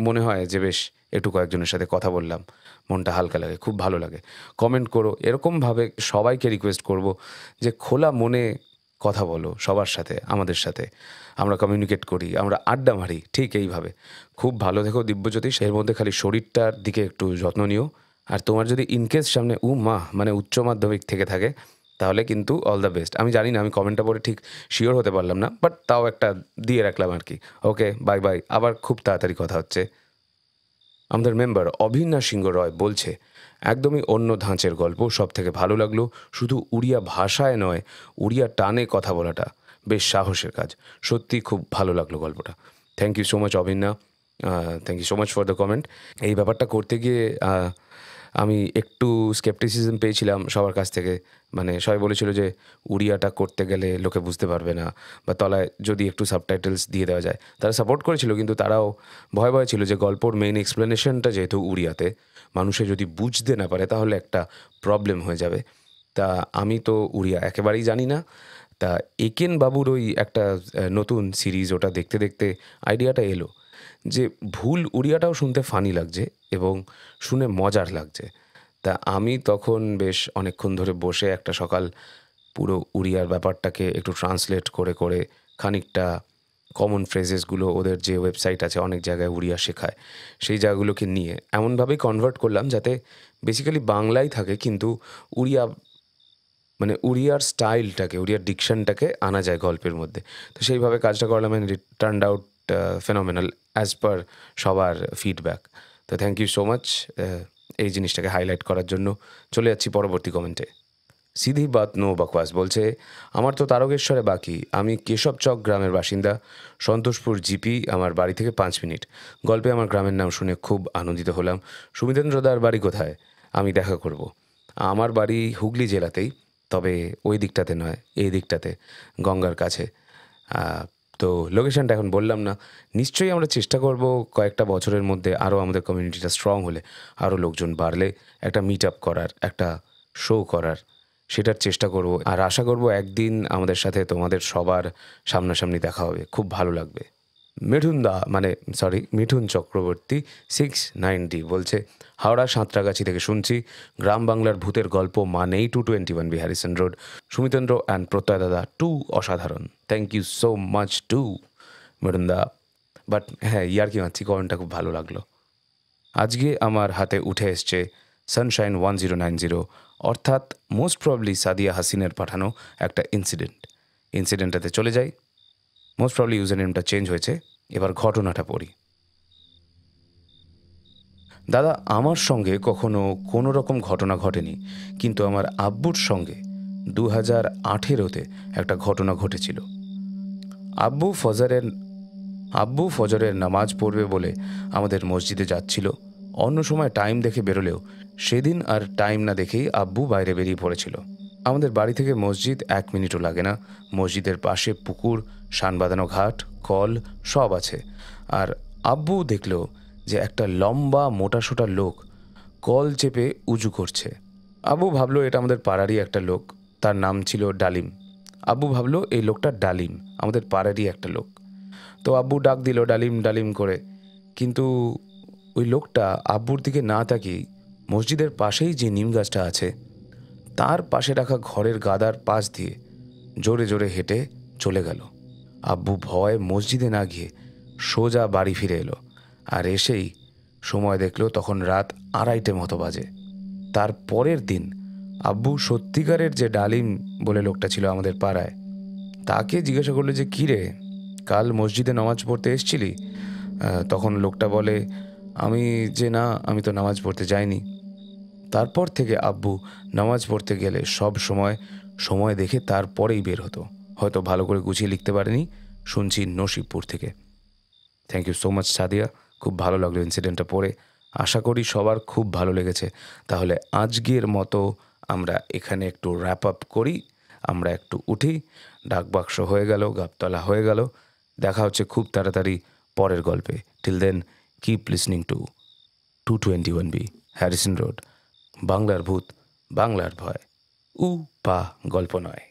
মনে হয় যে বেশ একটু কয়েকজনের সাথে কথা বললাম, মনটা হালকা লাগে, খুব ভালো লাগে। কমেন্ট করো, এরকমভাবে সবাইকে রিকোয়েস্ট করব যে খোলা মনে কথা বলো সবার সাথে, আমাদের সাথে। আমরা কমিউনিকেট করি, আমরা আড্ডা মারি, ঠিক এইভাবে। খুব ভালো থেকো দিব্যজ্যোতি, এর মধ্যে খালি শরীরটার দিকে একটু যত্ন নিও। আর তোমার যদি ইনকেস সামনে মানে উচ্চ মাধ্যমিক থেকে থাকে, তাহলে কিন্তু অল দ্য বেস্ট। আমি জানি না, আমি কমেন্টটা পড়ে ঠিক শিওর হতে পারলাম না, বাট তাও একটা দিয়ে রাখলাম আর কি। ওকে, বাই বাই, আবার খুব তাড়াতাড়ি কথা হচ্ছে। আমাদের মেম্বার অভিন্যাস সিংহ রয় বলছে, একদমই অন্য ধাঁচের গল্প, সব থেকে ভালো লাগলো। শুধু উড়িয়া ভাষায় নয়, উড়িয়া টানে কথা বলাটা বেশ সাহসের কাজ। সত্যি খুব ভালো লাগলো গল্পটা। Thank you so much Abhinya, thank you so much for the comment. এই ব্যাপারটা করতে গিয়ে আমি একটু স্কেপটিসিজম পেয়েছিলাম সবার কাছ থেকে। মানে সবাই বলেছিল যে উড়িয়াটা করতে গেলে লোকে বুঝতে পারবে না, বা তলায় যদি একটু সাবটাইটেলস দিয়ে দেওয়া যায়। তারা সাপোর্ট করেছিল, কিন্তু তারাও ভয় ছিল যে গল্পর মেইন এক্সপ্লেনেশনটা যেহেতু উড়িয়াতে, মানুষে যদি বুঝতে না পারে তাহলে একটা প্রবলেম হয়ে যাবে। তা আমি তো উড়িয়া একেবারেই জানি না। তা একেন বাবুর ওই একটা নতুন সিরিজ, ওটা দেখতে দেখতে আইডিয়াটা এলো যে ভুল উড়িয়াটাও শুনতে ফানি লাগছে এবং শুনে মজার লাগছে। তা আমি তখন বেশ অনেকক্ষণ ধরে বসে একটা সকাল পুরো উড়িয়ার ব্যাপারটাকে একটু ট্রান্সলেট করে করে খানিকটা কমন ফ্রেজেসগুলো, ওদের যে ওয়েবসাইট আছে অনেক জায়গায় উড়িয়া শেখায়, সেই জায়গাগুলোকে নিয়ে এমনভাবেই কনভার্ট করলাম যাতে বেসিক্যালি বাংলাই থাকে, কিন্তু উড়িয়া মানে উড়িয়ার স্টাইলটাকে, উড়িয়ার ডিকশনটাকে আনা যায় গল্পের মধ্যে। তো সেইভাবে কাজটা করলাম, and it turned out phenomenal as per সবার ফিডব্যাক। তো থ্যাংক ইউ সো মাচ এই জিনিসটাকে হাইলাইট করার জন্য। চলে যাচ্ছি পরবর্তী কমেন্টে। সিধি বাত নো বকওয়াস বলছে, আমার তো তারকেশ্বরে বাকি, আমি কেশব চক গ্রামের বাসিন্দা, সন্তোষপুর জিপি, আমার বাড়ি থেকে 5 মিনিট। গল্পে আমার গ্রামের নাম শুনে খুব আনন্দিত হলাম। সুমিতেন্দ্রদার বাড়ি কোথায়? আমি দেখা করব। আমার বাড়ি হুগলি জেলাতেই, তবে ওই দিকটাতে নয়, এই দিকটাতে, গঙ্গার কাছে। তো লোকেশনটা এখন বললাম না। নিশ্চয়ই আমরা চেষ্টা করব কয়েকটা বছরের মধ্যে আরও আমাদের কমিউনিটিটা স্ট্রং হলে, আরও লোকজন বাড়লে একটা মিট আপ করার, একটা শো করার, সেটার চেষ্টা করব। আর আশা করব একদিন আমাদের সাথে তোমাদের সবার সামনাসামনি দেখা হবে, খুব ভালো লাগবে। মিঠুন চক্রবর্তী 690 বলছে, হাওড়া সাঁতরাগাছি থেকে শুনছি। গ্রাম বাংলার ভূতের গল্প মানেই 221 B Harrison road. Sumitendra and Pratyay দাদা অসাধারণ। থ্যাংক ইউ সো মাচ মিঠুনদা। বাট হ্যাঁ, ইয়ার্কি মারছি, কমেন্টটা খুব ভালো লাগলো। আজকে আমার হাতে উঠে এসছে সানশাইন 1090, অর্থাৎ মোস্ট প্রবলি সাদিয়া হাসিনের পাঠানো একটা ইনসিডেন্টটাতে চলে যাই। মোস্ট প্রবলি ইউজার নেমটা চেঞ্জ হয়েছে। এবার ঘটনাটা পড়ি। দাদা, আমার সঙ্গে কখনো কোনো রকম ঘটনা ঘটেনি, কিন্তু আমার আব্বুর সঙ্গে 2018-তে একটা ঘটনা ঘটেছিল। আব্বু ফজরের নামাজ পড়বে বলে আমাদের মসজিদে যাচ্ছিল। অন্য সময় টাইম দেখে বেরোলেও সেদিন আর টাইম না দেখেই আব্বু বাইরে বেরিয়ে পড়েছিল। আমাদের বাড়ি থেকে মসজিদ 1 মিনিটও লাগে না। মসজিদের পাশে পুকুর, শান বাঁধানো ঘাট, কল সব আছে। আর আব্বু দেখল যে একটা লম্বা মোটাসোটা লোক কল চেপে উঁচু করছে। আব্বু ভাবলো এটা আমাদের পাড়ারই একটা লোক, তার নাম ছিল ডালিম। আব্বু ভাবলো এই লোকটা ডালিম, আমাদের পাড়ারই একটা লোক। তো আব্বু ডাক দিল ডালিম ডালিম করে, কিন্তু ওই লোকটা আব্বুর দিকে না তাকিয়ে মসজিদের পাশেই যে নিম গাছটা আছে তার পাশে রাখা ঘরের গাদার পাশ দিয়ে জোরে জোরে হেঁটে চলে গেল। আব্বু ভয় মসজিদে না গিয়ে সোজা বাড়ি ফিরে এলো, আর এসেই সময় দেখলো তখন রাত 2:30 মতো বাজে। তার পরের দিন আব্বু সত্যিকারের যে ডালিম বলে লোকটা ছিল আমাদের পাড়ায় তাকে জিজ্ঞাসা করলো যে কী রে, কাল মসজিদে নামাজ পড়তে এসেছিলি? তখন লোকটা বলে, আমি তো নামাজ পড়তে যাইনি। তারপর থেকে আব্বু নামাজ পড়তে গেলে সব সময় দেখে তারপরেই বের হতো। হয়তো ভালো করে গুছিয়ে লিখতে পারেনি, শুনছি নসিবপুর থেকে। Thank you so much Sadia, খুব ভালো লাগলো ইনসিডেন্টটা পড়ে। আশা করি সবার খুব ভালো লেগেছে। তাহলে আজকের মতো আমরা এখানে একটু র্যাপ আপ করি, আমরা একটু উঠি। ডাকবাক্স হয়ে গেল, গাবতলা হয়ে গেল। দেখা হচ্ছে খুব তাড়াতাড়ি পরের গল্পে। Till then keep listening to 221B Harrison road, বাংলার ভূত বাংলার ভয়। পা গল্প নয়।